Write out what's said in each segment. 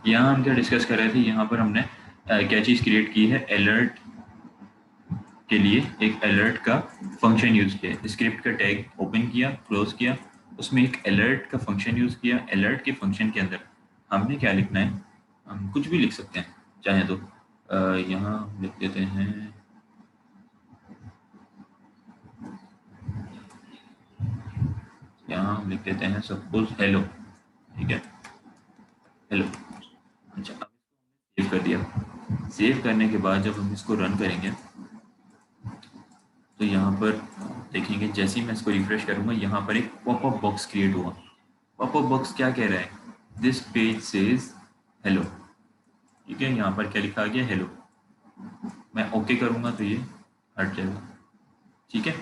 यहाँ हम क्या डिस्कस कर रहे थे, यहाँ पर हमने क्या चीज़ क्रिएट की है, अलर्ट के लिए एक अलर्ट का फंक्शन यूज़ किया, स्क्रिप्ट का टैग ओपन किया, क्लोज किया, उसमें एक अलर्ट का फंक्शन यूज़ किया। अलर्ट के फंक्शन के अंदर हमने क्या लिखना है, हम कुछ भी लिख सकते हैं चाहे तो। यहाँ हम लिख देते हैं, यहाँ हम लिख देते हैं सपोज हेलो, ठीक है, हेलो। अच्छा, अब सेव कर दिया। सेव करने के बाद जब हम इसको रन करेंगे तो यहाँ पर देखेंगे, जैसे ही मैं इसको रिफ्रेश करूँगा यहाँ पर एक पॉपअप बॉक्स क्रिएट हुआ। पॉपअप बॉक्स क्या कह रहा है, दिस पेज सेज हेलो, ठीक है। यहाँ पर क्या लिखा गया, हेलो। मैं ओके करूँगा तो ये हट जाएगा, ठीक है।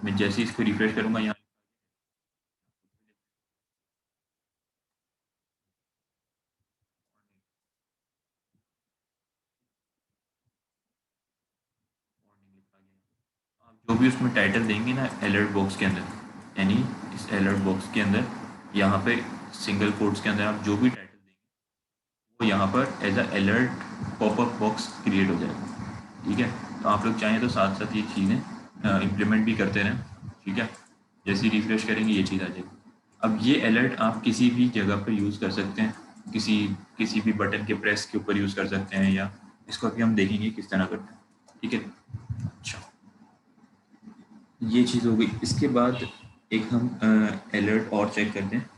मैं जैसे ही इसको रिफ्रेश करूँगा यहाँ आप जो भी उसमें टाइटल देंगे ना अलर्ट बॉक्स के अंदर, यानी इस अलर्ट बॉक्स के अंदर यहाँ पे सिंगल कोट्स के अंदर आप जो भी टाइटल देंगे वो यहाँ पर as a alert popup box create हो जाएगा, ठीक है। तो आप लोग चाहें तो साथ साथ ये चीज़ें इम्प्लीमेंट भी करते रहें, ठीक है। जैसे ही रिफ्रेश करेंगे ये चीज़ आ जाएगी। अब ये अलर्ट आप किसी भी जगह पर यूज़ कर सकते हैं, किसी किसी भी बटन के प्रेस के ऊपर यूज़ कर सकते हैं, या इसको अभी हम देखेंगे किस तरह करते हैं, ठीक है। अच्छा, ये चीज़ हो गई। इसके बाद एक हम अलर्ट और चेक करते हैं,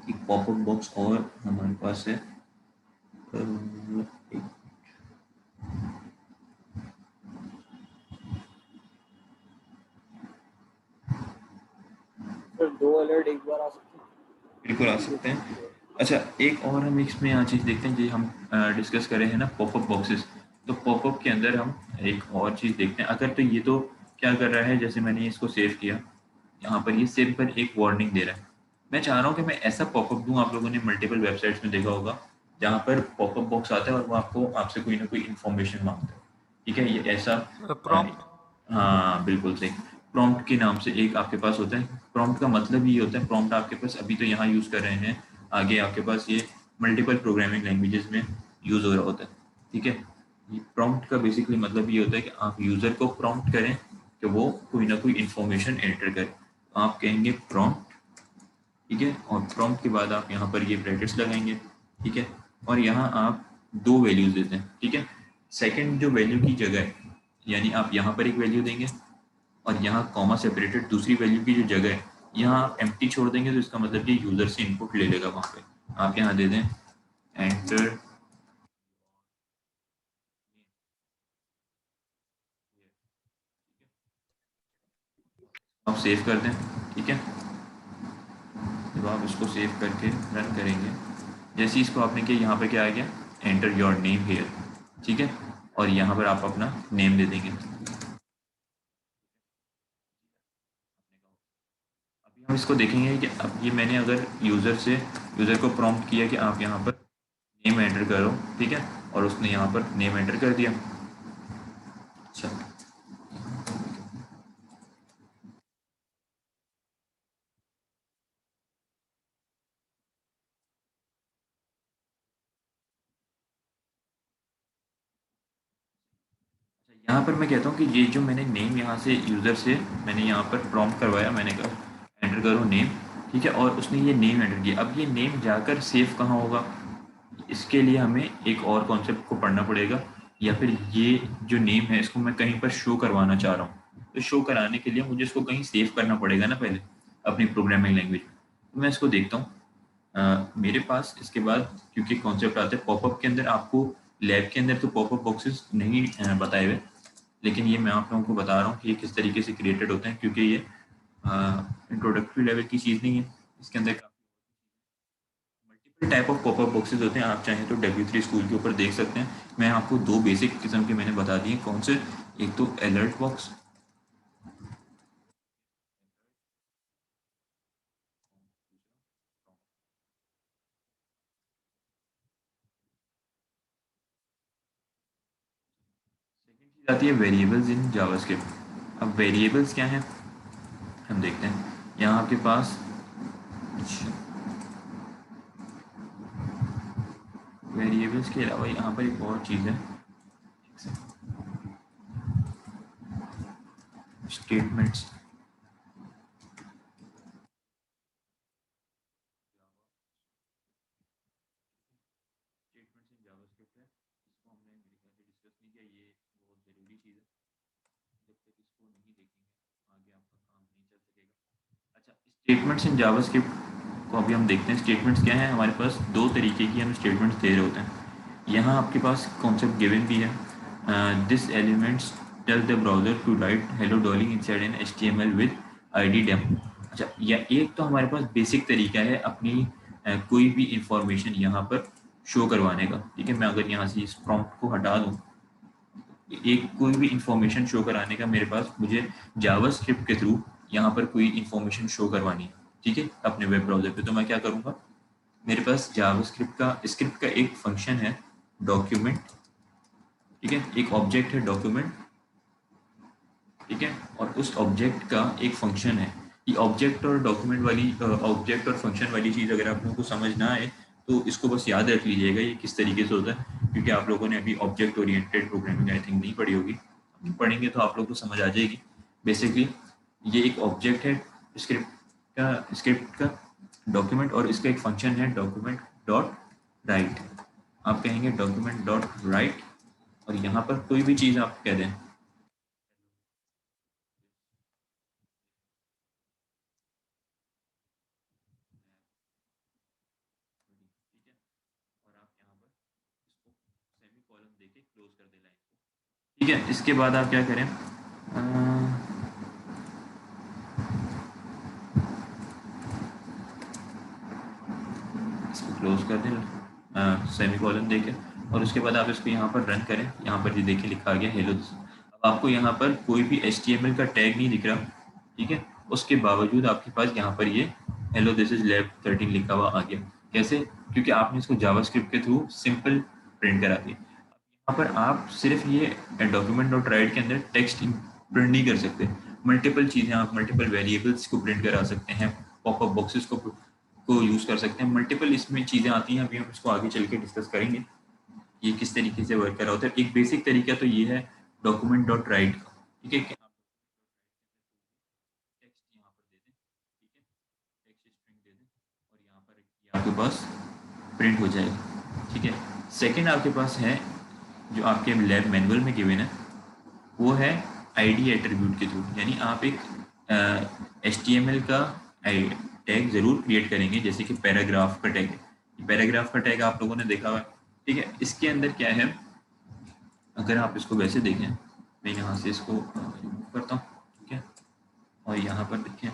एक पॉपअप बॉक्स और हमारे पास है। एक सर 2 अलर्ट एक बार आ सकते हैं? बिल्कुल आ सकते हैं। अच्छा, एक और हम इसमें यहाँ चीज़ देखते हैं, जो हम डिस्कस कर रहे हैं ना पॉपअप बॉक्सेस। तो पॉपअप के अंदर हम एक और चीज़ देखते हैं। अगर तो ये तो क्या कर रहा है, जैसे मैंने इसको सेव किया, यहाँ पर ये सिंपल एक वार्निंग दे रहा है। मैं चाह रहा हूँ कि मैं ऐसा पॉपअप दूँ, आप लोगों ने मल्टीपल वेबसाइट्स में देखा होगा जहाँ पर पॉपअप बॉक्स आता है और वो आपको आपसे कोई ना कोई इन्फॉर्मेशन मांगता है, ठीक है। ये ऐसा प्रॉम्प्ट। हाँ बिल्कुल सही। प्रॉम्प्ट के नाम से एक आपके पास होता है। प्रॉम्प्ट का मतलब ये होता है, प्रॉम्प्ट आपके पास अभी तो यहाँ यूज़ कर रहे हैं, आगे आपके पास ये मल्टीपल प्रोग्रामिंग लैंग्वेजेस में यूज़ हो रहा होता है, ठीक है। ये प्रॉम्प्ट का बेसिकली मतलब ये होता है कि आप यूज़र को प्रॉम्प्ट करें कि वो कोई ना कोई इन्फॉर्मेशन एंटर करे। तो आप कहेंगे प्रॉम्प्ट, ठीक है, और प्रॉम्प्ट के बाद आप यहाँ पर ये ब्रैकेट्स लगाएंगे, ठीक है। और यहाँ आप दो वैल्यूज देते हैं, ठीक है। सेकंड जो वैल्यू की जगह है, यानी आप यहाँ पर एक वैल्यू देंगे और यहाँ कॉमा सेपरेटेड दूसरी वैल्यू की जो जगह है यहाँ आप एम्प्टी छोड़ देंगे, तो इसका मतलब कि यूज़र से इनपुट ले लेगा वहाँ पे। आप यहाँ दे दें एंटर, आप सेव कर दें, ठीक है। जब आप इसको सेव करके रन करेंगे, जैसे ही इसको आपने किया यहाँ पर क्या आ गया, एंटर योर नेम हेयर, ठीक है। और यहाँ पर आप अपना नेम दे देंगे। अभी हम इसको देखेंगे कि अब ये मैंने अगर यूज़र को प्रॉम्प्ट किया कि आप यहाँ पर नेम एंटर करो, ठीक है, और उसने यहाँ पर नेम एंटर कर दिया। अच्छा, यहाँ पर मैं कहता हूँ कि ये जो मैंने नेम यहाँ से यूज़र से मैंने यहाँ पर प्रॉम्प्ट करवाया, मैंने कहा एंटर करो नेम, ठीक है, और उसने ये नेम एंटर किया। अब ये नेम जाकर सेव कहाँ होगा, इसके लिए हमें एक और कॉन्सेप्ट को पढ़ना पड़ेगा, या फिर ये जो नेम है इसको मैं कहीं पर शो करवाना चाह रहा हूँ, तो शो कराने के लिए मुझे इसको कहीं सेव करना पड़ेगा ना पहले अपनी प्रोग्रामिंग लैंग्वेज में। तो मैं इसको देखता हूँ। मेरे पास इसके बाद क्योंकि कॉन्सेप्ट आता है पॉपअप के अंदर, आपको लैब के अंदर तो पॉपअप बॉक्सेस नहीं बताए हुए, लेकिन ये मैं आप लोगों को बता रहा हूँ कि ये किस तरीके से क्रिएटेड होते हैं, क्योंकि ये इंट्रोडक्टरी लेवल की चीज़ नहीं है। इसके अंदर multiple type of popup boxes होते हैं, आप चाहें तो W3 स्कूल के ऊपर देख सकते हैं। मैं आपको दो बेसिक किस्म के मैंने बता दिए, कौन से, एक तो अलर्ट बॉक्स, सेकंड चीज़ आती है वेरिएबल्स इन जावास्क्रिप्ट। अब वेरिएबल्स क्या हैं हम देखते हैं। यहाँ आपके पास वेरिएबल्स के अलावा यहाँ पर एक और चीज़ है, स्टेटमेंट्स। स्टेटमेंट्स इन जावास्क्रिप्ट है, इसको हमने मेरे ख्याल से डिस्कस नहीं किया, ये बहुत ज़रूरी चीज़ है, जब तक इसको नहीं देखेंगे आगे आपका काम नहीं चल सकेगा। अच्छा, स्टेटमेंट्स इन जावास्क्रिप्ट को अभी हम देखते हैं। स्टेटमेंट्स क्या है, हमारे पास दो तरीके की हम स्टेटमेंट्स दे रहे होते हैं। यहाँ आपके पास कॉन्सेप्ट गिवन भी है, this elements tell the browser to write hello Dolly inside an HTML with ID demo. अच्छा, या एक तो हमारे पास बेसिक तरीका है अपनी कोई भी इंफॉर्मेशन यहाँ पर शो करवाने का। ठीक है, मैं अगर यहाँ से इस प्रॉम्प्ट को हटा दूँ, एक कोई भी इंफॉर्मेशन शो कराने का मेरे पास, मुझे जावास्क्रिप्ट के थ्रू यहाँ पर कोई इंफॉर्मेशन शो करवानी है, ठीक है, अपने वेब ब्राउज़र पे, तो मैं क्या करूँगा, मेरे पास जावास्क्रिप्ट का स्क्रिप्ट का एक फंक्शन है डॉक्यूमेंट, ठीक है, एक ऑब्जेक्ट है डॉक्यूमेंट, ठीक है, और उस ऑब्जेक्ट का एक फंक्शन है। ये ऑब्जेक्ट और डॉक्यूमेंट वाली ऑब्जेक्ट और फंक्शन वाली चीज़ अगर आप लोगों को समझ ना आए तो इसको बस याद रख लीजिएगा ये किस तरीके से होता है, क्योंकि आप लोगों ने अभी object oriented programming I think नहीं पढ़ी होगी, पढ़ेंगे तो आप लोग को समझ आ जाएगी। बेसिकली ये एक ऑब्जेक्ट है स्क्रिप्ट का डॉक्यूमेंट, और इसका एक फंक्शन है डॉक्यूमेंट डॉट राइट। आप कहेंगे डॉक्यूमेंट डॉट राइट, और यहाँ पर कोई भी चीज़ आप कह दें, ठीक है, और आप यहाँ पर इसको सेमी कॉलन देके क्लोज कर दें लाइन को। ठीक है, इसके बाद आप क्या करें, इसको क्लोज कर दें सेमी कॉलन देके, और उसके बाद आप इसको यहाँ पर रन करें। यहाँ पर ये देखिए लिखा आ गया हेलो। अब आपको यहाँ पर कोई भी HTML का टैग नहीं दिख रहा, ठीक है, उसके बावजूद आपके पास यहाँ पर ये हेलो दिस इज लैब 13 लिखा हुआ आ गया। कैसे? क्योंकि आपने इसको जावास्क्रिप्ट के थ्रू सिंपल प्रिंट करा दिया। यहाँ पर आप सिर्फ ये डॉक्यूमेंट डॉट राइट के अंदर टेक्स्ट प्रिंट नहीं कर सकते, मल्टीपल चीज़ें आप मल्टीपल वेरिएबल्स को प्रिंट करा सकते हैं, पॉपअप बॉक्सेस को यूज़ कर सकते हैं, मल्टीपल इसमें चीज़ें आती हैं। अभी हम इसको आगे चल के डिस्कस करेंगे ये किस तरीके से वर्क करा होता है। एक बेसिक तरीका तो ये है डॉक्यूमेंट डॉट राइट का, ठीक है, कि आप टेक्स्ट यहाँ पर दे दें, ठीक है, टेक्स्ट स्ट्रिंग दे दें, और यहाँ पर ये आपके पास प्रिंट हो जाएगा। ठीक है, सेकंड आपके पास है जो आपके लैब मैनुअल में गिवन है, वो है ID एट्रीब्यूट के थ्रू, यानी आप एक HTML का टैग ज़रूर क्रिएट करेंगे, जैसे कि पैराग्राफ का टैग है। पैराग्राफ का टैग आप लोगों ने देखा हुआ है, ठीक है। इसके अंदर क्या है, अगर आप इसको वैसे देखें, मैं यहाँ से इसको रिमूव करता हूँ, ठीक है, और यहाँ पर देखें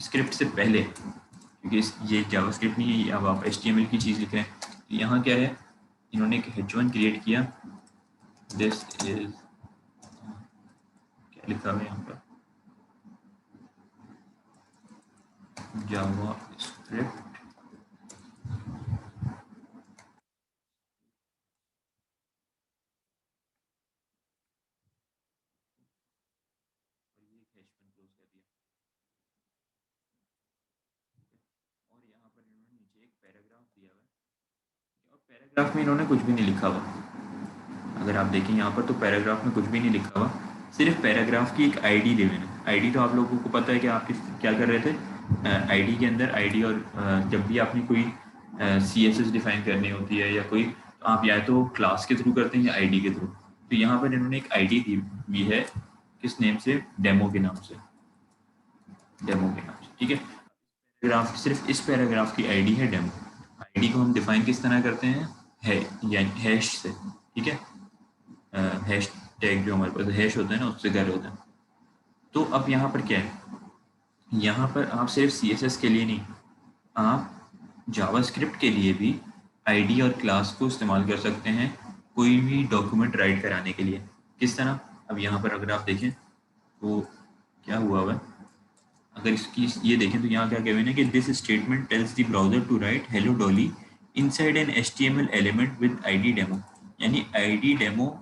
स्क्रिप्ट से पहले, क्योंकि ये जावास्क्रिप्ट नहीं है, अब आप HTML की चीज़ लिख रहे हैं, तो यहाँ क्या है, इन्होंने एक h1 क्रिएट किया, दिस इज क्या लिखा हुआ है यहाँ पर, जावास्क्रिप्ट और यहाँ पर इन्होंने नीचे एक पैराग्राफ दिया हुआ है, और पैराग्राफ में इन्होंने कुछ भी नहीं लिखा हुआ। अगर आप देखें यहाँ पर तो पैराग्राफ में कुछ भी नहीं लिखा हुआ, सिर्फ पैराग्राफ की एक ID दे देना। ID तो आप लोगों को पता है कि आप क्या कर रहे थे, ID के अंदर ID, और जब भी आपने कोई CSS डिफाइन करनी होती है या कोई, तो आप या तो क्लास के थ्रू करते हैं या ID के थ्रू। तो यहाँ पर इन्होंने एक ID दी हुई है, किस नेम से, डेमो के नाम से, डेमो के नाम से, ठीक है। पैराग्राफ, सिर्फ इस पैराग्राफ की ID है डेमो। ID को हम डिफाइन किस तरह करते हैं, है यानी हैश से, ठीक है, हैश टैग जो हमारे पास हैश होता है ना, उससे कर होता है। तो अब यहाँ पर क्या है, यहाँ पर आप सिर्फ CSS के लिए नहीं, आप जावास्क्रिप्ट के लिए भी ID और क्लास को इस्तेमाल कर सकते हैं कोई भी डॉक्यूमेंट राइट कराने के लिए। किस तरह, अब यहाँ पर अगर आप देखें तो क्या हुआ है, अगर इसकी ये देखें तो यहाँ क्या कह रहे हैं कि this statement tells the browser to write hello Dolly inside an HTML element with ID demo, यानी ID डेमो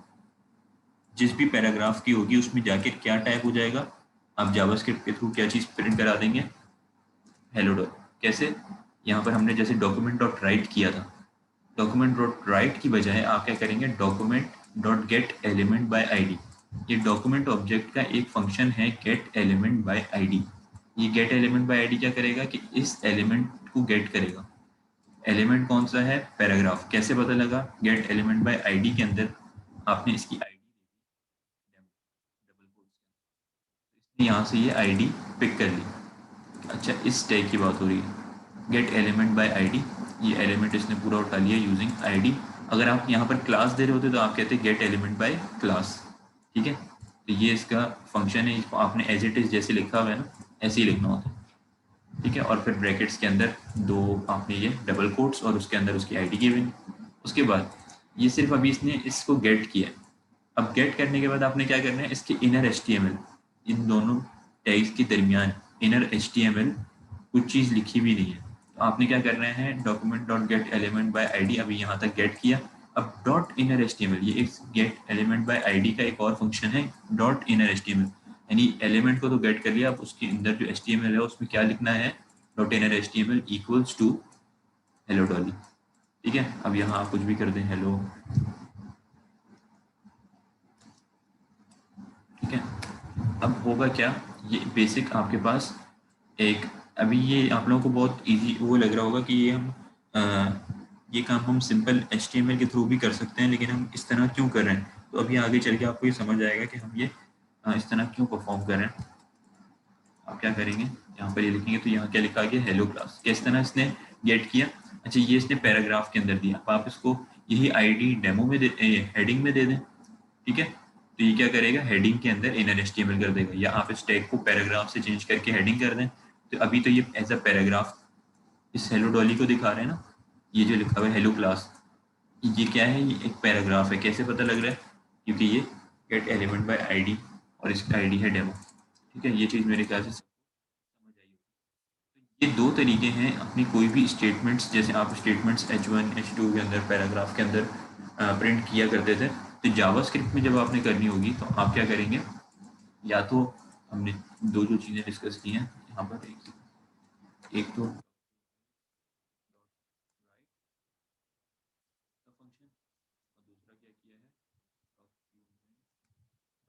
जिस भी पैराग्राफ की होगी उसमें जाकर क्या टाइप हो जाएगा, आप जावास्क्रिप्ट के थ्रू क्या चीज़ प्रिंट करा देंगे, हेलो डॉट। कैसे, यहाँ पर हमने जैसे डॉक्यूमेंट डॉट राइट किया था, डॉक्यूमेंट डॉट राइट की बजाय आप क्या करेंगे, document dot gate element by ID. ये डॉक्यूमेंट ऑब्जेक्ट का एक फंक्शन है गेट एलिमेंट बाय आईडी। ये गेट एलिमेंट बाय आईडी क्या करेगा कि इस एलिमेंट को गेट करेगा। एलिमेंट कौन सा है, पैराग्राफ। कैसे पता लगा, गेट एलिमेंट बाय आईडी के अंदर आपने इसकी आईडी डबल कोट्स, इसने यहाँ से ये आईडी पिक कर ली। अच्छा, इस टैग की बात हो रही है, गेट एलिमेंट बाय आईडी। ये एलिमेंट इसने पूरा उठा लिया यूजिंग आईडी। अगर आप यहाँ पर क्लास दे रहे होते तो आप कहते गेट एलिमेंट बाय क्लास। ठीक है, तो ये इसका फंक्शन है, इसको आपने एज इट इज जैसे लिखा हुआ है ना ऐसे ही लिखना होता है। ठीक है, और फिर ब्रैकेट्स के अंदर दो आपने ये डबल कोट्स और उसके अंदर उसकी आईडी गिवन। उसके बाद ये सिर्फ अभी इसने इसको गेट किया है। अब गेट करने के बाद आपने क्या करना है, इसके इनर HTML, इन दोनों टैग्स के दरमियान इनर HTML कुछ चीज़ लिखी भी नहीं है। तो आपने क्या करना है, document dot gate element by ID, अभी यहाँ तक गेट किया। अब डॉट इनर HTML, ये एक गेट एलिमेंट बाय आईडी का एक और फंक्शन है, डॉट इनर HTML, यानी एलिमेंट को तो गेट कर लिया, अब उसके अंदर जो HTML है उसमें क्या लिखना है, dot inner HTML equals to hello Dolly. ठीक है, अब यहाँ आप कुछ भी कर दें, हेलो। ठीक है, अब होगा क्या, ये बेसिक आपके पास एक, अभी ये आप लोगों को बहुत इजी वो लग रहा होगा कि ये हम ये काम हम सिंपल HTML के थ्रू भी कर सकते हैं, लेकिन हम इस तरह क्यों कर रहे हैं। तो अभी आगे चल के आपको ये समझ आएगा कि हम ये इस तरह क्यों परफॉर्म कर रहे हैं। आप क्या करेंगे, यहाँ पर ये लिखेंगे, तो यहाँ क्या लिखा गया, हेलो क्लास। किस तरह इसने गेट किया, अच्छा ये इसने पैराग्राफ के अंदर दिया। अब आप इसको यही आईडी डेमो में हेडिंग में दे दें। ठीक है, तो ये क्या करेगा, हेडिंग के अंदर इनर HTML कर देगा, या आप इस टैग को पैराग्राफ से चेंज करके हेडिंग कर दें। तो अभी तो ये एज अ पैराग्राफ इस हेलो डॉली को दिखा रहे हैं ना, ये जो लिखा हुआ है हेलो क्लास, ये क्या है, ये एक पैराग्राफ है। कैसे पता लग रहा है, क्योंकि ये गेट एलिमेंट बाय आईडी और इसकी आईडी है डेमो। ठीक है, ये चीज़ मेरे ख्याल से समझ आई होगी। ये दो तरीके हैं अपनी कोई भी स्टेटमेंट्स, जैसे आप स्टेटमेंट्स H1 H2 के अंदर पैराग्राफ के अंदर प्रिंट किया करते थे, तो जावास्क्रिप्ट में जब आपने करनी होगी तो आप क्या करेंगे, या तो हमने दो जो चीज़ें डिस्कस की हैं यहाँ पर, एक तो का फंक्शन और दूसरा क्या किया है, डॉट गेट एलिमेंट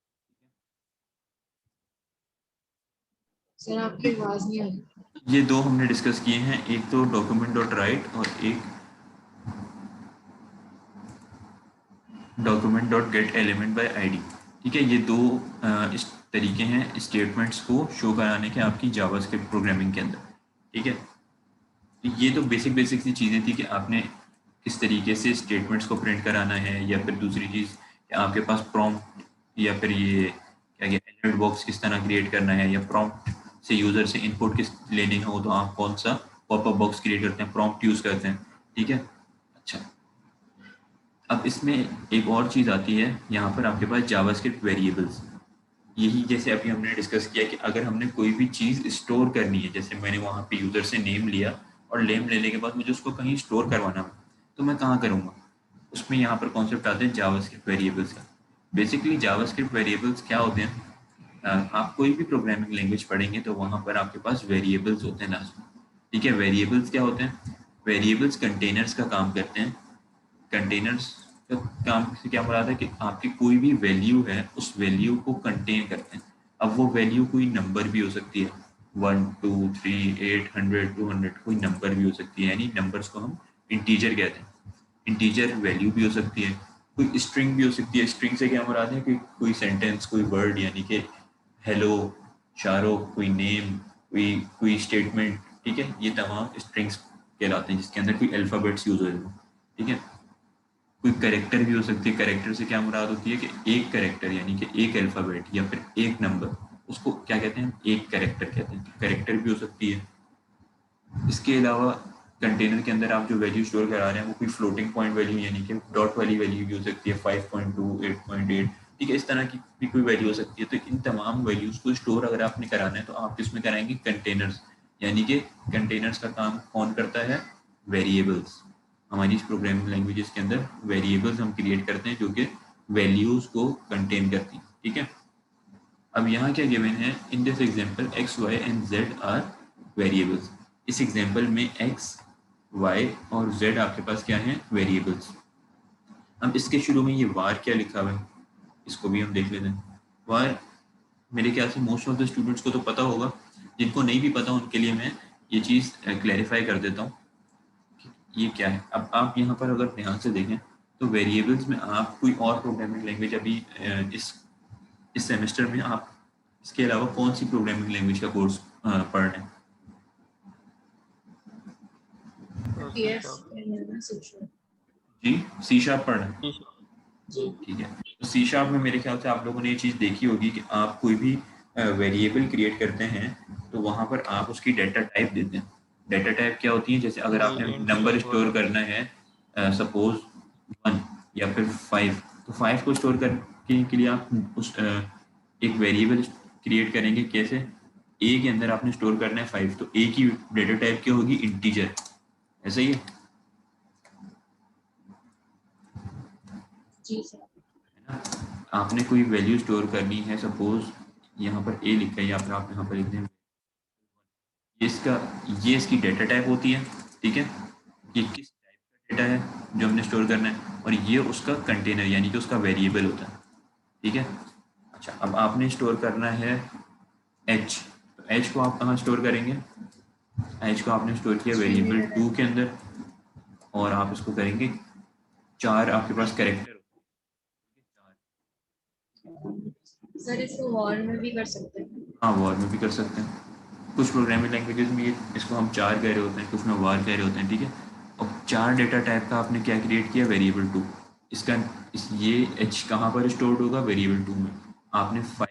बाय। ठीक है, सर आपकी आवाज नहीं आ रही। ये दो हमने डिस्कस किए हैं, एक तो डॉक्यूमेंट डॉट राइट और एक document dot gate element by ID. ठीक है, ये दो इस तरीके हैं स्टेटमेंट्स को शो कराने के आपकी जावास्क्रिप्ट प्रोग्रामिंग के अंदर। ठीक है, तो ये तो बेसिक बेसिक सी चीज़ें थी कि आपने किस तरीके से स्टेटमेंट्स को प्रिंट कराना है, या फिर दूसरी चीज़ कि आपके पास प्रॉम्प्ट या फिर ये क्या कहते हैं अलर्ट बॉक्स किस तरह क्रिएट करना है, या प्रॉम्प्ट से यूज़र से इनपुट किस लेने हो तो आप कौन सा पॉपअप बॉक्स क्रिएट करते हैं, प्रॉम्प्ट यूज़ करते हैं। ठीक है, अच्छा अब इसमें एक और चीज़ आती है, यहाँ पर आपके पास जावास्क्रिप्ट वेरिएबल्स। यही जैसे अभी हमने डिस्कस किया कि अगर हमने कोई भी चीज़ स्टोर करनी है, जैसे मैंने वहाँ पे यूज़र से नेम लिया और नेम लेने के बाद मुझे उसको कहीं स्टोर करवाना हो, तो मैं कहाँ करूँगा, उसमें यहाँ पर कॉन्सेप्ट आते हैं जावास्क्रिप्ट वेरिएबल्स का। बेसिकली जावास्क्रिप्ट वेरिएबल्स क्या होते हैं, आप कोई भी प्रोग्रामिंग लैंग्वेज पढ़ेंगे तो वहाँ पर आपके पास वेरिएबल्स होते हैं लास्ट में। ठीक है, वेरिएबल्स क्या होते हैं, वेरिएबल्स कंटेनर्स का काम करते हैं। कंटेनर्स का काम से क्या मुराद है कि आपकी कोई भी वैल्यू है उस वैल्यू को कंटेन करते हैं। अब वो वैल्यू कोई नंबर भी हो सकती है, 1 2 3 8 100 200, कोई नंबर भी हो सकती है, यानी नंबर्स को हम इंटीजर कहते हैं। इंटीजर वैल्यू भी हो सकती है, कोई स्ट्रिंग भी हो सकती है। स्ट्रिंग से क्या मुराद है कि कोई सेंटेंस, कोई वर्ड, यानी कि हेलो, शारो, कोई नेम, कोई कोई स्टेटमेंट। ठीक है, ये तमाम स्ट्रिंग्स कहलाते हैं जिसके अंदर कोई अल्फ़ाबेट्स यूज हो रहे हो। ठीक है, कोई करेक्टर भी हो सकती है। करेक्टर से क्या मुराद होती है कि एक करेक्टर यानी कि एक अल्फ़ाबेट या फिर एक नंबर, उसको क्या कहते हैं, एक करेक्टर कहते हैं। करेक्टर भी हो सकती है। इसके अलावा कंटेनर के अंदर आप जो वैल्यू स्टोर करा रहे हैं वो कोई फ्लोटिंग पॉइंट वैल्यू यानी कि डॉट वाली वैल्यू भी हो सकती है, 5.2 8.8। ठीक है, इस तरह की भी कोई वैल्यू हो सकती है। तो इन तमाम वैल्यूज़ को स्टोर अगर आपने कराना है तो आप किसमें कराएंगे, कंटेनर्स। यानी कि कंटेनर्स का काम कौन करता है, वेरिएबल्स। हमारी इस प्रोग्रामिंग लैंग्वेजेस के अंदर वेरिएबल्स हम क्रिएट करते हैं जो कि वैल्यूज़ को कंटेन करती हैं। ठीक है, अब यहाँ क्या गिवन है, in this example x, y and z are variables. इस एग्जांपल में x, y और z आपके पास क्या है, वेरिएबल्स। अब इसके शुरू में ये वार क्या लिखा हुआ है, इसको भी हम देख लेते हैं। वार मेरे ख्याल से मोस्ट ऑफ द स्टूडेंट्स को तो पता होगा, जिनको नहीं भी पता उनके लिए मैं ये चीज़ क्लैरिफाई कर देता हूँ ये क्या है। अब आप यहाँ पर अगर ध्यान से देखें तो वेरिएबल्स में आप कोई और प्रोग्रामिंग लैंग्वेज अभी इस सेमेस्टर में आप इसके अलावा कौन सी प्रोग्रामिंग लैंग्वेज का कोर्स पढ़ रहे हैं? PS शिक्षण। जी, सी शार्प पढ़ रहे हैं। जी ठीक है, तो सी शार्प में मेरे ख्याल से आप लोगों ने ये चीज़ देखी होगी कि आप कोई भी वेरिएबल क्रिएट करते हैं तो वहाँ पर आप उसकी डाटा टाइप देते हैं। डाटा टाइप क्या होती है, जैसे अगर आपने नंबर स्टोर करना है सपोज 1 या फिर 5, तो 5 को स्टोर करने के लिए आप उस एक वेरिएबल क्रिएट करेंगे। कैसे? ए के अंदर आपने स्टोर करना है 5, तो ए की डाटा टाइप क्या होगी, इंटीजर। ऐसा ही है? जी सर। है ना? आपने कोई वैल्यू स्टोर करनी है, सपोज यहाँ पर ए लिखा है या फिर आप यहाँ पर लिख दें ये इसकी डाटा टाइप होती है। ठीक है, ये किस टाइप का डेटा है जो हमने स्टोर करना है, और ये उसका कंटेनर यानी कि उसका वेरिएबल होता है। ठीक है, अच्छा अब आपने स्टोर करना है एच, तो एच को आप कहाँ स्टोर करेंगे? एच को आपने स्टोर किया वेरिएबल 2 के अंदर, और आप इसको करेंगे 4 आपके पास कैरेक्टर। सर इसको वॉर में भी कर सकते हैं। हाँ, वॉर में भी कर सकते हैं। कुछ प्रोग्रामिंग लैंग्वेजेस में ये इसको हम 4 कह रहे होते हैं, कुछ में वार कह रहे होते हैं। ठीक है, अब 4 डेटा टाइप का आपने क्या क्रिएट किया, वेरिएबल 2। इसका ये एच कहाँ पर स्टोर्ड होगा, वेरिएबल 2 में। आपने 5,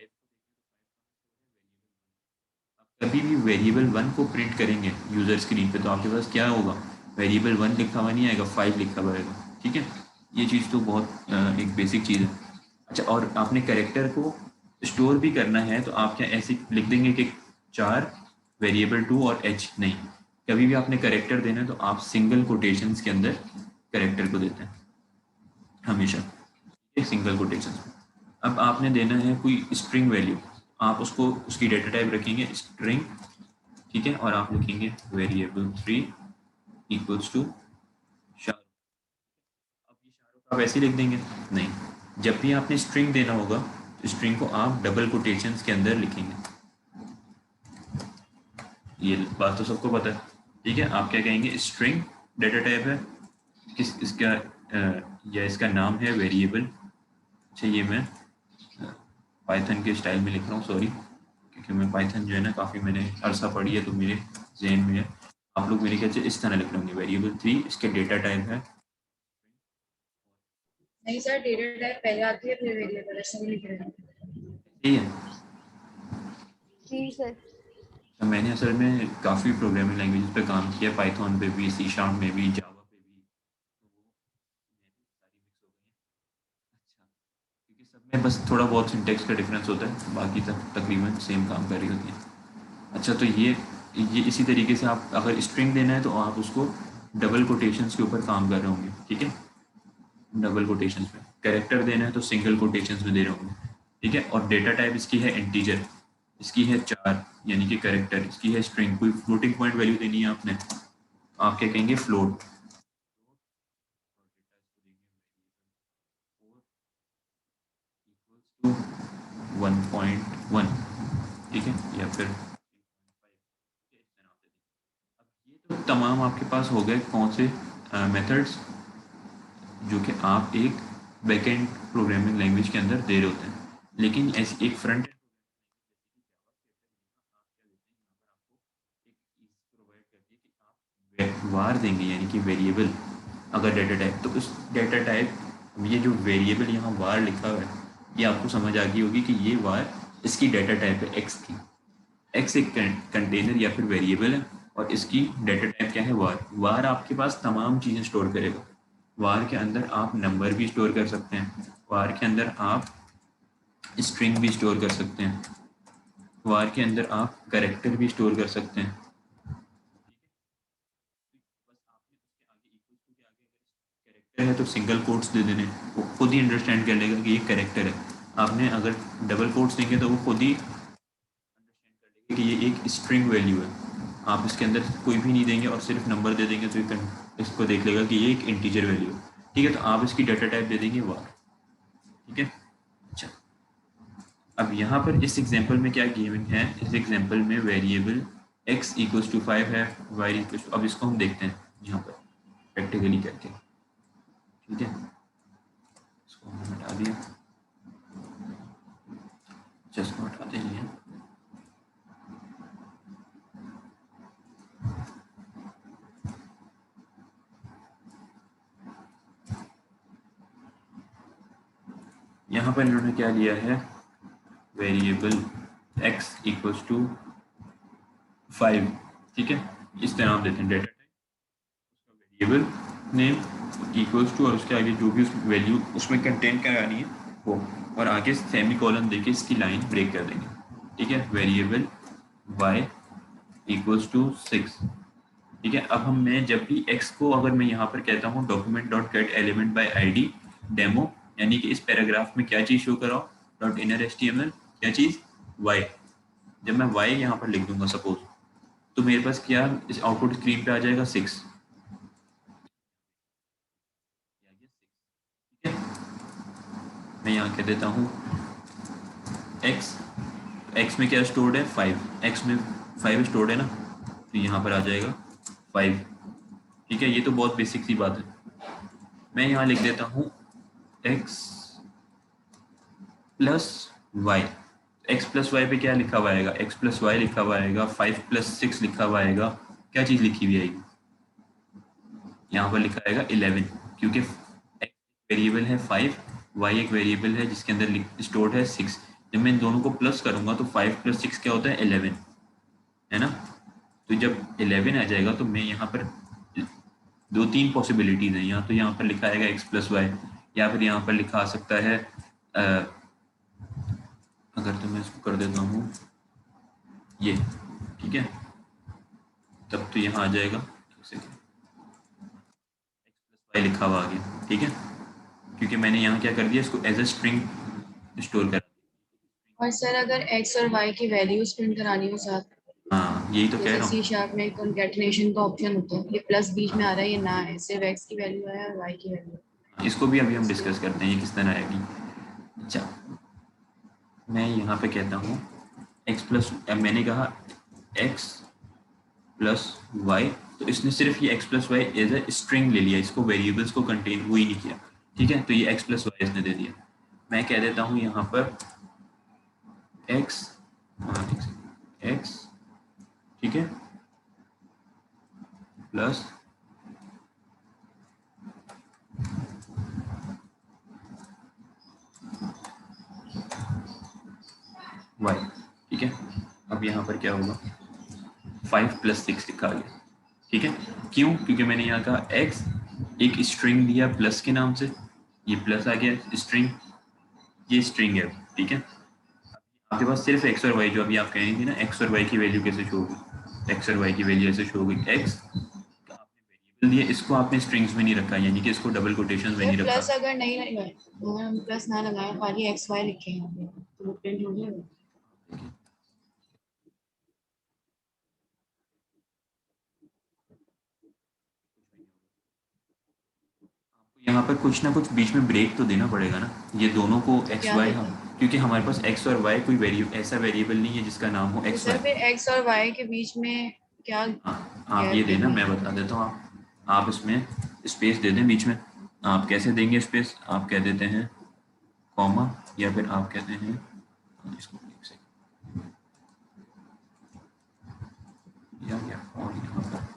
कभी भी वेरिएबल 1 को प्रिंट करेंगे यूजर स्क्रीन पे तो आपके पास क्या होगा, वेरिएबल 1 लिखा हुआ नहीं आएगा, 5 लिखा हुआ आएगा। ठीक है, ये चीज़ तो बहुत एक बेसिक चीज़ है। अच्छा, और आपने कैरेक्टर को स्टोर भी करना है तो आप क्या ऐसे लिख देंगे कि 4 वेरिएबल 2 और एच? नहीं, कभी भी आपने कैरेक्टर देना है तो आप सिंगल कोटेशंस के अंदर कैरेक्टर को देते हैं हमेशा, एक सिंगल कोटेशन। अब आपने देना है कोई स्ट्रिंग वैल्यू, आप उसको उसकी डेटा टाइप रखेंगे स्ट्रिंग। ठीक है, और आप लिखेंगे वेरिएबल 3 इक्वल्स टू शाहरुख। अब ये शाहरुख आप ऐसे ही लिख देंगे? नहीं, जब भी आपने स्ट्रिंग देना होगा तो स्ट्रिंग को आप डबल कोटेशंस के अंदर लिखेंगे। ये बात तो सबको पता है। ठीक है, आप क्या कहेंगे, स्ट्रिंग डेटा टाइप है, किस इसका या इसका नाम है वेरिएबल। अच्छा, ये मैं पाइथन के स्टाइल में लिख रहा हूँ, सॉरी, क्योंकि मैं पाइथन जो है ना काफ़ी मैंने अरसा पढ़ी है तो मेरे जहन में है। आप लोग मेरे ख्याल से इस तरह लिख लेंगे, वेरिएबल 3 इसके डेटा टाइप है। नहीं सर, डेटा टाइप पहले आती है फिर वेरिएबल, ऐसा नहीं लिख रहे हैं। सही है। जी सर। तो मैंने असल में काफ़ी प्रोग्रामिंग लैंग्वेजेस पे काम किया, पाइथन पे भी, सी शार्प में भी, जावा पे भी, तो वो सारी मिक्स हो गई हैं। अच्छा, क्योंकि सब में बस थोड़ा बहुत सिंटेक्स का डिफरेंस होता है, बाकी सब तकरीबन सेम काम कर रही होती हैं। अच्छा, तो ये इसी तरीके से आप अगर स्ट्रिंग देना है तो आप उसको डबल कोटेशंस के ऊपर काम कर रहे होंगे। ठीक है, डबल कोटेशंस में। कैरेक्टर देना है तो सिंगल कोटेशंस में दे रहे होंगे। ठीक है, और डेटा टाइप इसकी है इंटीजर, इसकी है 4 यानी कि कैरेक्टर, इसकी है स्ट्रिंग, कोई फ्लोटिंग पॉइंट वैल्यू देनी है आपने, आप क्या कहेंगे, फ्लोट। 1.1, ठीक है, या फिर अब ये तो तमाम आपके पास हो गए कौन से मेथड्स जो कि आप एक बैकएंड प्रोग्रामिंग लैंग्वेज के अंदर दे रहे होते हैं। लेकिन ऐसी एक फ्रंट वार देंगे यानी कि वेरिएबल, अगर डेटा टाइप, तो उस डेटा टाइप ये जो वेरिएबल यहाँ वार लिखा हुआ है ये आपको समझ आ गई होगी कि ये वार इसकी डेटा टाइप है एक्स की। एक्स एक कंटेनर या फिर वेरिएबल है और इसकी डेटा टाइप क्या है, वार। वार आपके पास तमाम चीज़ें स्टोर करेगा। वार के अंदर आप नंबर भी स्टोर कर सकते हैं, वार के अंदर आप स्ट्रिंग भी स्टोर कर सकते हैं, वार के अंदर आप कैरेक्टर भी स्टोर कर सकते हैं। कैरेक्टर है तो सिंगल कोट्स दे देने, वो खुद ही अंडरस्टैंड कर लेगा कि ये कैरेक्टर है। आपने अगर डबल कोट्स देंगे तो वो खुद ही अंडरस्टैंड कर लेंगे कि ये एक स्ट्रिंग वैल्यू है। आप इसके अंदर कोई भी नहीं देंगे और सिर्फ नंबर दे देंगे तो ये इसको देख लेगा कि ये एक इंटीजर वैल्यू है। ठीक है, तो आप इसकी डाटा टाइप दे देंगे var। ठीक है, अच्छा अब यहाँ पर इस एग्जांपल में क्या गिवन है, इस एग्जांपल में वेरिएबल x इक्वल्स टू 5 है, y इक्वल्स टू, अब इसको हम देखते हैं यहाँ पर प्रैक्टिकली करके। ठीक है, इसको हमने हटा दिया, इसको हटाते ही हैं। यहाँ पर इन्होंने क्या लिया है, वेरिएबल x इक्वल्स टू 5। ठीक है, इस तरह हम देते हैं डाटा टाइप, उसका वेरिएबल नेम इक्वल्स टू और उसके आगे जो भी उस वैल्यू उसमें कंटेन करानी है वो, और आगे सेमी कॉलन देके इसकी लाइन ब्रेक कर देंगे। ठीक है, वेरिएबल y इक्वल्स टू 6। ठीक है, अब मैं जब भी x को अगर मैं यहाँ पर कहता हूँ document dot gate element by id demo, यानी कि इस पैराग्राफ में क्या चीज़ शो कराओ, डॉट इनर HTML क्या चीज़ y, जब मैं y यहाँ पर लिख दूंगा सपोज, तो मेरे पास क्या इस आउटपुट स्क्रीन पे आ जाएगा 6। ठीक है, मैं यहाँ कह देता हूँ x में क्या स्टोर्ड है 5, x में 5 स्टोर्ड है ना, तो यहाँ पर आ जाएगा 5। ठीक है, ये तो बहुत बेसिक सी बात है। मैं यहाँ लिख देता हूँ x plus y, x plus y पे क्या लिखा हुआ आएगा, x प्लस वाई लिखा हुआ आएगा, 5 प्लस 6 लिखा हुआ आएगा, क्या चीज़ लिखी हुई आएगी, यहाँ पर लिखा आएगा 11, क्योंकि x वेरिएबल है 5, y एक वेरिएबल है जिसके अंदर स्टोर्ड है 6। जब मैं इन दोनों को प्लस करूंगा तो 5 प्लस 6 क्या होता है 11, है ना। तो जब 11 आ जाएगा तो मैं यहाँ पर 2-3 पॉसिबिलिटीज़ हैं, यहाँ तो यहाँ पर लिखा आएगा x प्लस वाई, या फिर यहाँ पर लिखा आ सकता है अगर तो मैं इसको कर देता हूँ ये, ठीक है, तब तो यहाँ आ जाएगा x प्लस वाई लिखा हुआ आ गया। ठीक है, क्योंकि मैंने यहाँ क्या कर दिया, इसको एज ए स्ट्रिंग स्टोर कर। और सर अगर x और y की वैल्यूज प्रिंट करानी हो साथ, हाँ यही तो कह जैसे रहा सी हूँ, शार्प में कॉन्कैटिनेशन का ऑप्शन होता है, ये प्लस बीच में आ रहा है, ये ना है, सिर्फ x की वैल्यू है और y की वैल्यू। इसको भी अभी हम डिस्कस करते हैं ये किस तरह आएगी। अच्छा मैं यहाँ पे कहता हूँ x प्लस, मैंने कहा x प्लस वाई, तो इसने सिर्फ ये x plus y as a string ले लिया, इसको वेरिएबल्स को कंटेन हुई नहीं किया। ठीक है, तो ये x प्लस वाई इसने दे दिया। मैं कह देता हूँ यहाँ पर x, x, ठीक है, प्लस वाई। ठीक है, अब यहाँ पर क्या होगा, 5 प्लस 6 लिखा गया। ठीक है, क्यों, क्योंकि मैंने यहाँ कहा x एक स्ट्रिंग दिया प्लस के नाम से, ये प्लस आ गया स्ट्रिंग, ये स्ट्रिंग है। ठीक है, आपके पास सिर्फ x और y, जो अभी आप कह रही थी ना x और y की वैल्यू कैसे शो होगी, x और y की वैल्यू ऐसे शो होगी, x का आपने वेरिएबल दिया, इसको आपने स्ट्रिंग्स में नहीं रखा, यानी कि इसको डबल कोटेशन में नहीं रखा। प्लस अगर नहीं लगाए, अगर हम प्लस ना लगाए, खाली x y लिखे यहाँ पे, तो वो प्रिंट हो जाएगा। यहाँ पर कुछ ना कुछ बीच में ब्रेक तो देना पड़ेगा ना, ये दोनों को x क्या y, देते हम हैं? क्योंकि हमारे पास x और y कोई ऐसा वेरिएबल नहीं है जिसका नाम हो तो x y। सर फिर x और y के बीच में क्या हाँ आप ये गैप देना, देना मैं है? बता देता हूँ, आप इसमें स्पेस दे दें बीच में। आप कैसे देंगे स्पेस, आप कह देते हैं कॉमा, या फिर आप कहते हैं इसको एक सेकंड, या और यहाँ पर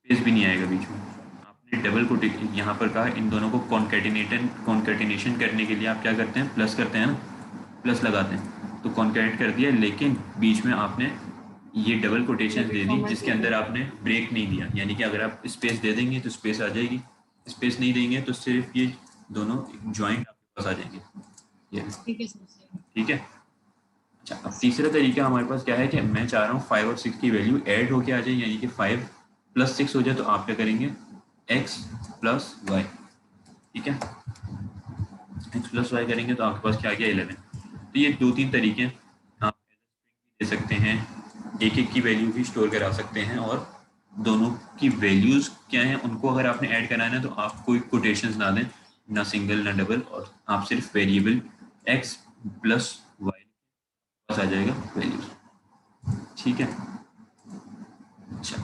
स्पेस भी नहीं आएगा बीच में। आपने डबल को यहाँ पर कहा, इन दोनों को कॉन्केटिनेशन करने के लिए आप क्या करते हैं, प्लस करते हैं ना, प्लस लगाते हैं, तो कॉन्केट कर दिया, लेकिन बीच में आपने ये डबल कोटेशन दे दी जिसके अंदर आपने ब्रेक नहीं दिया, यानी कि अगर आप स्पेस दे देंगे तो स्पेस आ जाएगी, स्पेस नहीं देंगे तो सिर्फ ये दोनों ज्वाइंट आपके पास आ जाएंगे, ये ठीक है सर। ठीक है। अच्छा, अब तीसरा तरीका हमारे पास क्या है कि मैं चाह रहा हूँ 5 और 6 की वैल्यू ऐड होके आ जाए, यानी कि 5 + 6 हो जाए, तो आप क्या करेंगे x + y, ठीक है, x + y करेंगे तो आपके पास क्या आ गया 11। तो ये 2-3 तरीके हैं, आप दे सकते हैं, एक एक की वैल्यू भी स्टोर करा सकते हैं, और दोनों की वैल्यूज क्या हैं उनको अगर आपने ऐड कराना है तो आप कोई कोटेशंस ना दें, ना सिंगल ना डबल, और आप सिर्फ वेरिएबल x + y पास आ जाएगा वैल्यूज, ठीक है। अच्छा,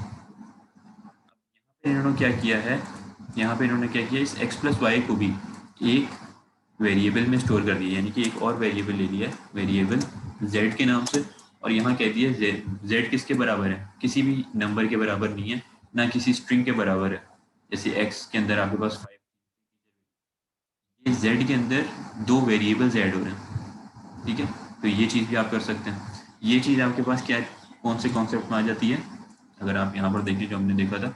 इन्होंने क्या किया है, यहाँ पे इन्होंने क्या किया, इस x + y को भी एक वेरिएबल में स्टोर कर दिया, यानी कि एक और वेरिएबल ले लिया, वेरिएबल z के नाम से, और यहाँ कह दिया z किसके बराबर है, किसी भी नंबर के बराबर नहीं है, ना किसी स्ट्रिंग के बराबर है। जैसे x के अंदर आपके पास 5, ये z के अंदर 2 वेरिएबल्स ऐड हो रहे हैं, ठीक है। तो ये चीज़ भी आप कर सकते हैं। ये चीज़ आपके पास क्या, कौन से कॉन्सेप्ट में आ जाती है, अगर आप यहाँ पर देखें जो हमने देखा था,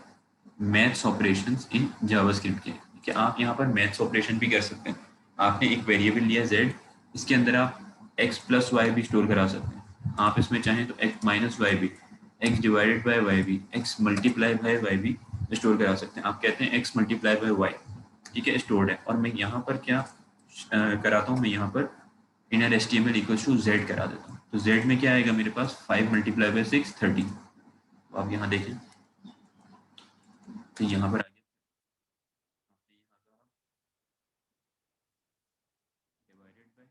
मैथ्स ऑपरेशंस इन जावास्क्रिप्ट के, कि आप यहाँ पर मैथ्स ऑपरेशन भी कर सकते हैं। आपने एक वेरिएबल लिया z, इसके अंदर आप x + y भी स्टोर करा सकते हैं, आप इसमें चाहें तो x - y भी, x / y भी, x × y भी स्टोर करा सकते हैं। आप कहते हैं x × y, ठीक है, स्टोर्ड है, और मैं यहाँ पर क्या कराता हूँ, मैं यहाँ पर इनर HTML = z करा देता हूँ। तो z में क्या आएगा मेरे पास, 5 × 6 30। तो आप यहाँ देखें तो यहाँ पर आ गया, आपने यहाँ कहा डिवाइडेड बाय,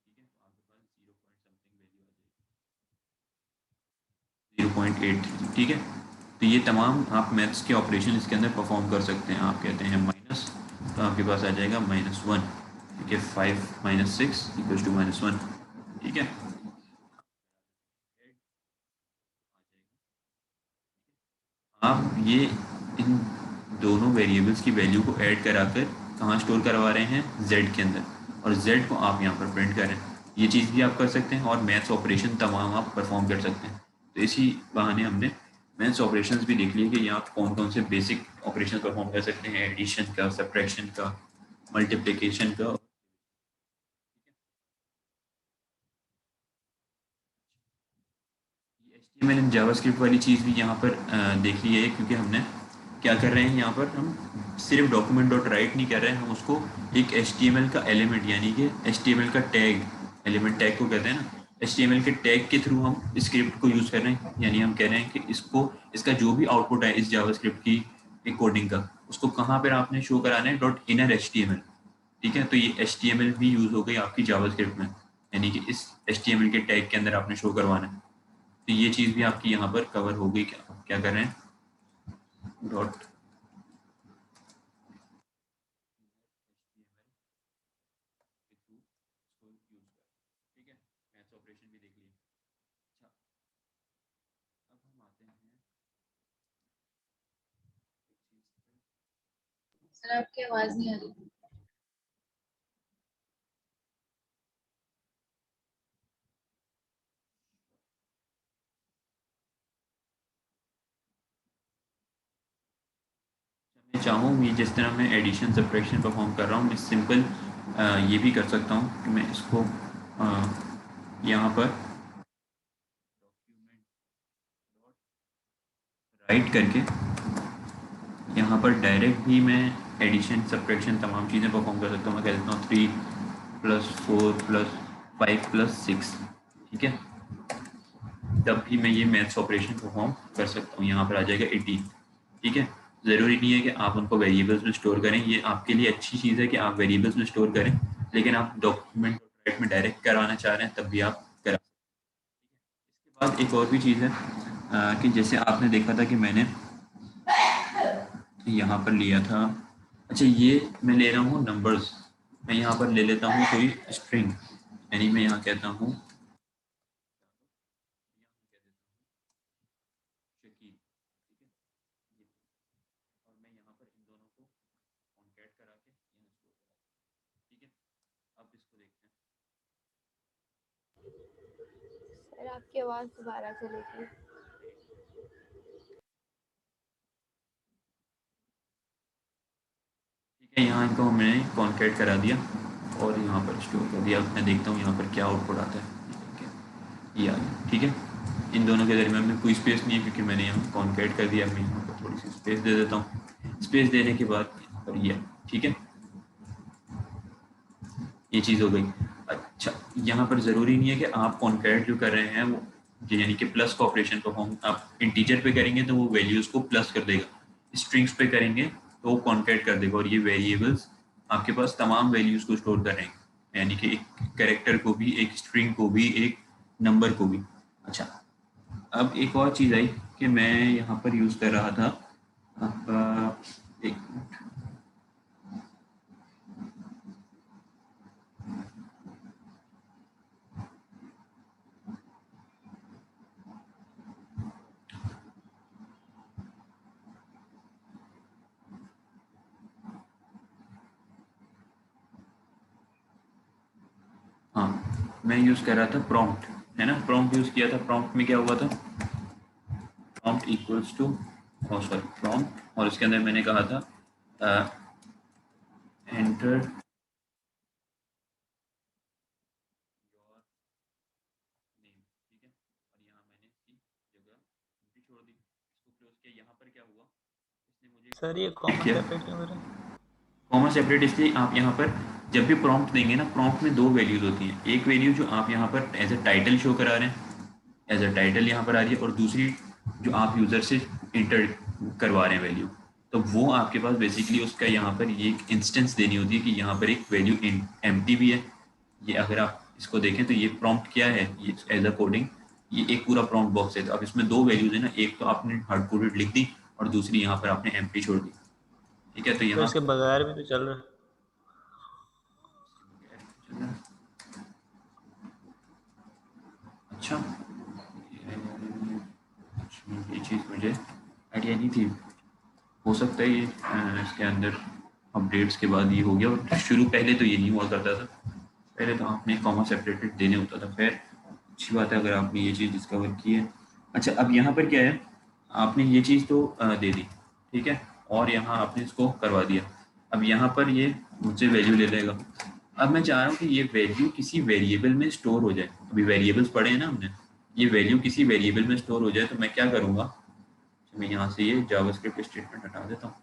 ठीक है, तो आपके पास 0 पॉइंट समथिंग वैल्यू आ जाएगी, 0.8, ठीक है। तो ये तमाम आप मैथ्स के ऑपरेशन इसके अंदर परफॉर्म कर सकते हैं। आप कहते हैं माइनस, तो आपके पास आ जाएगा -1, ठीक है, 5 - 6 = -1, ठीक है। आप ये इन दोनों वेरिएबल्स की वैल्यू को ऐड कराकर कहाँ स्टोर करवा रहे हैं, z के अंदर, और z को आप यहाँ पर प्रिंट करें, ये चीज़ भी आप कर सकते हैं, और मैथ्स ऑपरेशन तमाम आप परफॉर्म कर सकते हैं। तो इसी बहाने हमने मैथ्स ऑपरेशंस भी देख लिए कि यहाँ कौन कौन से बेसिक ऑपरेशन परफॉर्म कर सकते हैं, एडिशन का, सब्ट्रैक्शन का, मल्टीप्लिकेशन का। HTML एंड जावास्क्रिप्ट वाली चीज़ भी यहाँ पर देख ली है, क्योंकि हमने क्या कर रहे हैं, यहाँ पर हम सिर्फ डॉक्यूमेंट डॉट राइट नहीं कर रहे हैं, हम उसको एक HTML का एलिमेंट, यानी कि HTML का टैग, एलिमेंट टैग को कहते हैं ना, HTML के टैग के थ्रू हम स्क्रिप्ट को यूज़ कर रहे हैं, यानी हम कह रहे हैं कि इसको, इसका जो भी आउटपुट है इस जावास्क्रिप्ट की एक कोडिंग का, उसको कहाँ पर आपने शो कराना है, .inner HTML, ठीक है। तो ये HTML भी यूज़ हो गई आपकी जावास्क्रिप्ट में, यानी कि इस HTML के टैग के अंदर आपने शो करवाना है। तो ये चीज़ भी आपकी यहाँ पर कवर हो गई। क्या कर रहे हैं, डॉट के थ्रू इसको यूज़ कर, ठीक है, मैथ्स ऑपरेशन भी देख लिए। अच्छा, अब हम आते हैं एक चीज़ पे, सर आपकी आवाज नहीं आ रही। मैं चाहूँ ये जिस तरह मैं एडिशन सब्ट्रैक्शन परफॉर्म कर रहा हूँ, मैं सिंपल ये भी कर सकता हूँ कि मैं इसको यहाँ पर डॉक्यूमेंट राइट करके यहाँ पर डायरेक्ट भी मैं एडिशन सब्ट्रैक्शन तमाम चीज़ें परफॉर्म कर सकता हूँ। मैं कह देता हूँ 3 + 4 + 5 + 6, ठीक है, तब भी मैं ये मैथ्स ऑपरेशन परफॉर्म कर सकता हूँ। यहाँ पर आ जाएगा 18, ठीक है। ज़रूरी नहीं है कि आप उनको वेरिएबल्स में स्टोर करें, ये आपके लिए अच्छी चीज़ है कि आप वेरिएबल्स में स्टोर करें, लेकिन आप डॉक्यूमेंट राइट में डायरेक्ट कराना चाह रहे हैं तब भी आप करा सकते हैं। इसके बाद एक और भी चीज़ है कि जैसे आपने देखा था कि मैंने यहाँ पर लिया था, अच्छा ये मैं ले रहा हूँ नंबर्स, मैं यहाँ पर ले लेता हूँ कोई स्ट्रिंग, यानी मैं यहाँ कहता हूँ शकील, ठीक है, ये, और मैं यहाँ पर इन दोनों को कॉन्कैट करा के यहाँ स्टोर करा, ठीक है। अब इसको देखते हैं, सर आपकी आवाज़ दोबारा चलेगी। है, यहाँ इनको मैंने कॉन्कैट करा दिया और यहाँ पर स्टोर कर दिया। अब मैं देखता हूँ यहाँ पर क्या आउटपुट आता है। ठीक है, ये आ गया। ठीक है, इन दोनों के दरमियान में कोई स्पेस नहीं है क्योंकि मैंने यहाँ कॉन्कैट कर दिया। मैं यहाँ पर थोड़ी सी स्पेस दे देता हूँ। स्पेस देने के बाद यहाँ पर ये, ठीक है, ये चीज़ हो गई। अच्छा, यहाँ पर ज़रूरी नहीं है कि आप कॉन्कैट जो कर रहे हैं वो यानी कि प्लस का ऑपरेशन परफॉर्म आप इंटीजर पे करेंगे तो वो वैल्यूज़ को प्लस कर देगा, स्ट्रिंग्स पे करेंगे तो वो कॉन्कैट कर देगा। और ये वेरिएबल्स आपके पास तमाम वैल्यूज़ को स्टोर करेंगे, यानी कि एक कैरेक्टर को भी, एक स्ट्रिंग को भी, एक नंबर को भी। अच्छा, अब एक और चीज़ आई कि मैं यहाँ पर यूज़ कर रहा था आपका, एक हाँ, मैं यूज़ कर रहा था प्रॉम्प्ट, है ना, प्रॉम्प्ट यूज़ किया था। प्रॉम्प्ट में क्या हुआ था, prompt equals to, sorry, prompt, और इसके अंदर मैंने कहा था एंटर योर नेम। ठीक है, और यहाँ मैंने इसकी जगह एंट्री छोड़ दी, इसको क्लोज किया। यहाँ पर क्या हुआ, इसने मुझे सर ये कॉमा किया, सेपरेट क्यों कर रहे हैं? कॉमा सेपरेट इसलिए, आप यहाँ पर जब भी प्रॉम्प्ट देंगे ना, प्रॉम्प्ट में दो वैल्यूज होती हैं। एक वैल्यू जो आप यहाँ पर एज अ टाइटल शो करा रहे हैं, एज अ टाइटल यहाँ पर आ रही है, और दूसरी जो आप यूज़र से इंटर करवा रहे हैं वैल्यू, तो वो आपके पास बेसिकली उसका यहाँ पर ये एक इंस्टेंस देनी होती है कि यहाँ पर एक वैल्यू एम्प्टी भी है। ये अगर आप इसको देखें तो ये प्रॉम्प्ट क्या है, ये एज अ कोडिंग ये एक पूरा प्रॉम्प्ट बॉक्स है। तो अब इसमें दो वैल्यूज है ना, एक तो आपने हार्ड कोडेड लिख दी और दूसरी यहाँ पर आपने एम्प्टी छोड़ दी। ठीक है, तो तो यहाँ इसके बगैर भी तो चल रहा है। अच्छा, ये चीज़ मुझे आइडिया नहीं थी। हो सकता है ये इसके अंदर अपडेट्स के बाद ये हो गया, और शुरू पहले तो ये नहीं हुआ करता था। पहले तो आपने कॉमा सेपरेटेड देने होता था। खैर, अच्छी बात है अगर आपने ये चीज़ डिस्कवर की है। अच्छा, अब यहाँ पर क्या है, आपने ये चीज़ तो दे दी, ठीक है, और यहाँ आपने इसको करवा दिया। अब यहाँ पर ये मुझसे वैल्यू ले लेगा। अब मैं चाह रहा हूँ कि ये वैल्यू किसी वेरिएबल में स्टोर हो जाए। अभी वेरिएबल्स पढ़े हैं ना हमने, ये वैल्यू किसी वेरिएबल में स्टोर हो जाए तो मैं क्या करूँगा, मैं यहाँ से ये जावास्क्रिप्ट स्टेटमेंट हटा देता हूँ।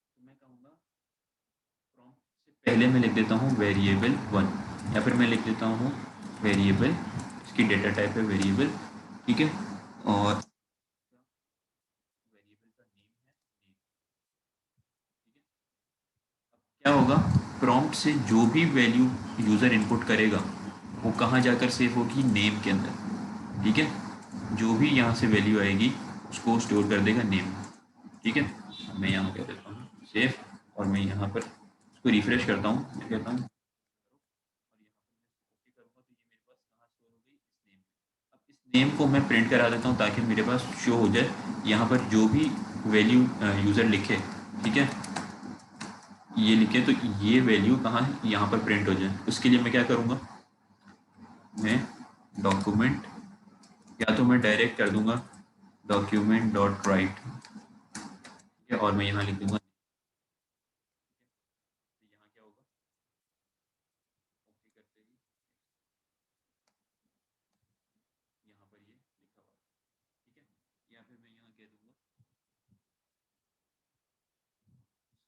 तो मैं कहूँगा प्रॉम्प्ट से पहले मैं लिख देता हूँ वेरिएबल 1, या फिर मैं लिख देता हूँ वेरिएबल, इसकी डेटा टाइप है वेरिएबल, ठीक है, और वेरिएबल का नेम है नेम। ठीक है, अब क्या होगा, प्रॉम्प्ट से जो भी वैल्यू यूज़र इनपुट करेगा वो कहाँ जाकर सेव होगी, नेम के अंदर। ठीक है, जो भी यहाँ से वैल्यू आएगी उसको स्टोर कर देगा नेम। ठीक है, अब मैं यहाँ कह देता हूँ सेव, और मैं यहाँ पर इसको रिफ्रेश करता हूँ, मैं कहता हूँ, और यहाँ पर मैं ओके करूँगा तो ये मेरे पास कहाँ स्टोर हो गई, इस नेम में। अब इस नेम को मैं प्रिंट करा देता हूँ ताकि मेरे पास शो हो जाए यहाँ पर जो भी वैल्यू यूज़र लिखे, ठीक है, ये लिखे तो ये वैल्यू कहाँ है, यहाँ पर प्रिंट हो जाए। उसके लिए मैं क्या करूँगा, मैं डॉक्यूमेंट, या तो मैं डायरेक्ट कर दूंगा डॉक्यूमेंट डॉट राइट, और मैं यहाँ लिख दूंगा। तो यहाँ क्या होगा, ओके करते ही यहाँ पर ये लिखा हुआ है। ठीक है, या फिर मैं यहाँ कह दूंगा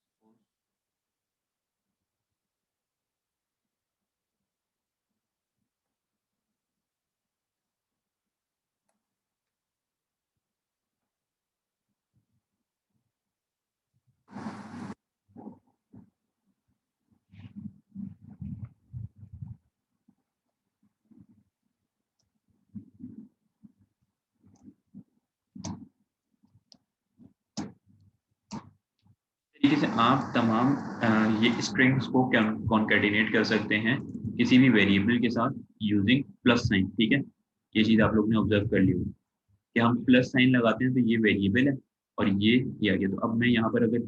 suppose, तरीके से आप तमाम ये स्ट्रिंग्स को कॉन्केटिनेट कर सकते हैं किसी भी वेरिएबल के साथ यूजिंग प्लस साइन। ठीक है, ये चीज़ आप लोग ने ऑब्जर्व कर ली होगी कि हम प्लस साइन लगाते हैं तो ये वेरिएबल है और ये किया गया। तो अब मैं यहाँ पर अगर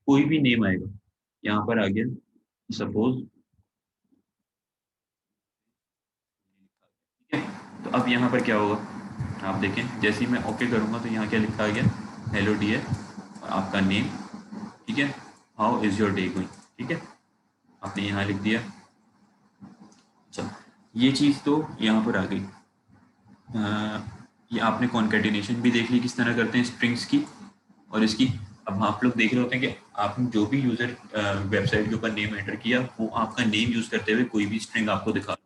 कोई भी नेम आएगा, यहाँ पर आ गया सपोज, ठीक है, तो अब यहाँ पर क्या होगा, आप देखें, जैसे ही मैं ओके करूँगा तो यहाँ क्या लिखा आ गया, हेलो डियर, आपका नेम, ठीक है, how is your day going, ठीक है, आपने यहाँ लिख दिया। अच्छा, ये चीज़ तो यहाँ पर आ गई। ये आपने कॉन्केटिनेशन भी देख ली किस तरह करते हैं स्ट्रिंग्स की और इसकी। अब आप लोग देख रहे होते हैं कि आपने जो भी यूज़र वेबसाइट के ऊपर नेम एंटर किया वो आपका नेम यूज़ करते हुए कोई भी स्ट्रिंग आपको दिखा।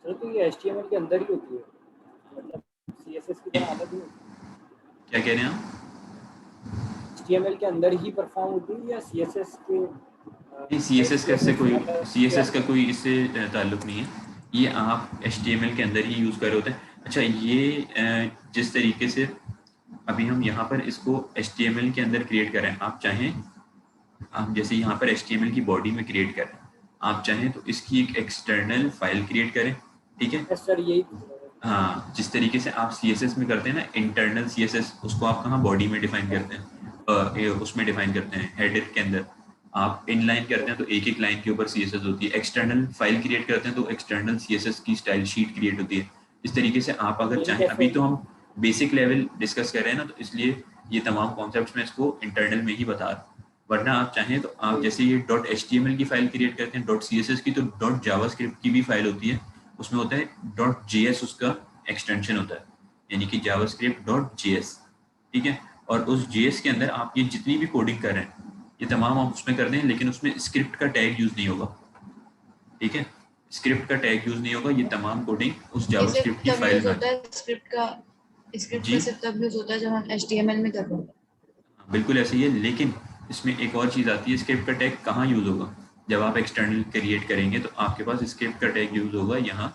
सर तो ये HTML के अंदर ही होती है, मतलब CSS की तरह अलग नहीं होती? क्या कह रहे हैं आप? HTML के अंदर ही परफॉर्म होती है या CSS के? नहीं, CSS का इससे कोई CSS का कोई इससे ताल्लुक नहीं है, ये आप HTML के अंदर ही यूज़ कर रहे होते हैं। अच्छा, ये जिस तरीके से अभी हम यहाँ पर इसको HTML के अंदर क्रिएट करें, आप चाहें आप जैसे यहाँ पर HTML की बॉडी में क्रिएट करें, आप चाहें तो इसकी एक एक्सटर्नल फाइल क्रिएट करें, ठीक है। सर यही हाँ, जिस तरीके से आप CSS में करते हैं ना इंटरनल CSS, उसको आप कहाँ बॉडी में डिफाइन करते हैं, उसमें डिफाइन करते हैं हेडर के अंदर। आप इनलाइन करते हैं तो एक एक लाइन के ऊपर CSS होती है, एक्सटर्नल फाइल क्रिएट करते हैं तो एक्सटर्नल CSS की स्टाइल शीट क्रिएट होती है। इस तरीके से आप अगर चाहें, अभी तो हम बेसिक लेवल डिस्कस कर रहे हैं ना, तो इसलिए ये तमाम कॉन्सेप्ट्स में इसको इंटरनल में ही बता रहा हूँ, वरना आप चाहें तो आप जैसे ये .html की फाइल क्रिएट करते हैं, .css की, तो .javascript की भी फाइल होती है, उसमें होता है .js, उसका एक्सटेंशन होता है, यानी कि javascript.js, ठीक है। और उस JS के अंदर आप ये जितनी भी कोडिंग कर रहे हैं ये तमाम आप उसमें कर दें, लेकिन उसमें स्क्रिप्ट का टैग यूज नहीं होगा, ठीक है, स्क्रिप्ट का टैग यूज नहीं होगा, ये तमाम कोडिंग उस जावास्क्रिप्ट की फाइल में। स्क्रिप्ट का सिर्फ तब यूज होता है जब हम HTML में कर रहे हैं। बिल्कुल ऐसे ही है, लेकिन इसमें एक और चीज़ आती है, स्क्रिप्ट का टैग कहाँ यूज़ होगा? जब आप एक्सटर्नल क्रिएट करेंगे तो आपके पास स्क्रिप्ट का टैग यूज़ होगा यहाँ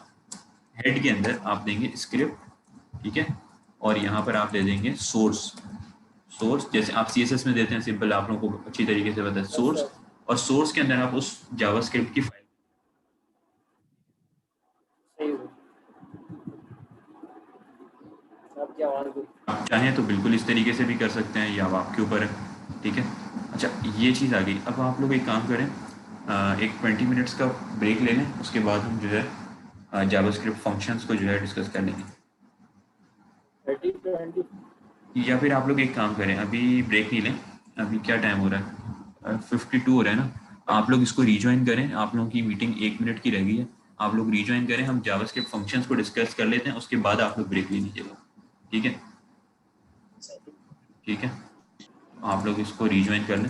हेड के अंदर, आप देंगे स्क्रिप्ट, ठीक है, और यहाँ पर आप दे देंगे सोर्स। जैसे आप CSS में देते हैं, सिंपल, आप लोगों को अच्छी तरीके से पता है सोर्स, और सोर्स के अंदर आप उस जावास्क्रिप्ट की फाइल सही हो। आपकी आवाज़ भी आप चाहें तो बिल्कुल इस तरीके से भी कर सकते हैं, या आपके ऊपर है, ठीक है। अच्छा, ये चीज़ आ गई। अब आप लोग एक काम करें, एक 20 मिनट्स का ब्रेक ले लें, उसके बाद हम जो है जावास्क्रिप्ट फंक्शंस को जो है डिस्कस कर लेंगे। 30-20 या फिर आप लोग एक काम करें, अभी ब्रेक नहीं लें, अभी क्या टाइम हो रहा है, 52 हो रहा है ना, आप लोग इसको रीजॉइन करें, आप लोगों की मीटिंग 1 मिनट की रह गई है, आप लोग रीजॉइन करें, हम जावास्क्रिप्ट फंक्शंस को डिस्कस कर लेते हैं, उसके बाद आप लोग ब्रेक ले लीजिएगा, ठीक है। ठीक है, आप लोग इसको रीजॉइन कर लें।